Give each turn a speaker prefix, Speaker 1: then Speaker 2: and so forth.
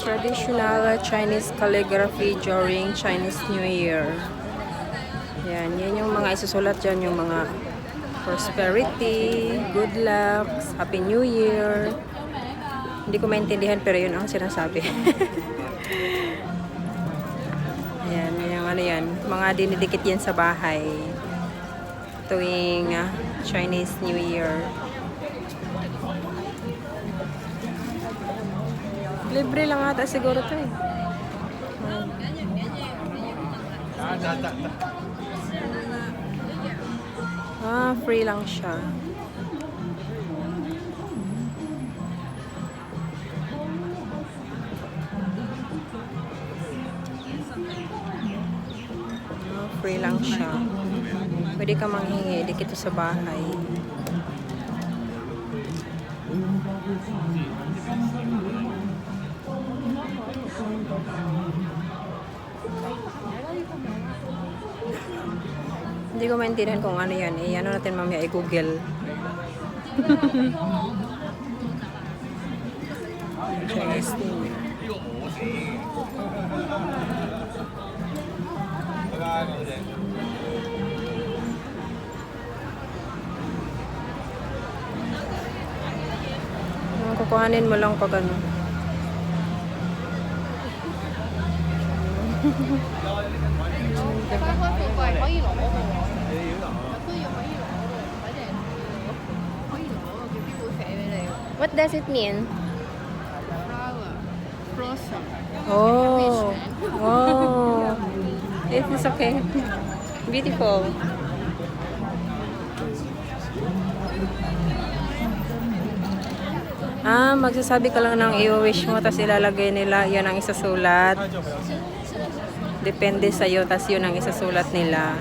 Speaker 1: Traditional Chinese calligraphy during Chinese New Year. Yan yung mga isusulat dyan, yung mga prosperity, good luck, Happy New Year. Hindi ko maintindihan pero yun ang sinasabi. Ayan, yung ano yan. Mga dinidikit yan sa bahay tuwing Chinese New Year. Libre lang ata siguro to eh. Free lang siya. Free lang siya. Pwede ka manghingi dikit sa bahay. Hindi ko maintindihan kung ano yan. Ano natin mamaya i-google. Chinese New Year. Kukuhanin mo lang pag ano. What does it mean?
Speaker 2: Flower, blossom.
Speaker 1: Oh, oh, it is okay. Beautiful. Magsasabi ka lang ng i-wish mo, tapos ilalagay nila, yan ang isasulat. Depende sa'yo, tapos yun ang isasulat nila.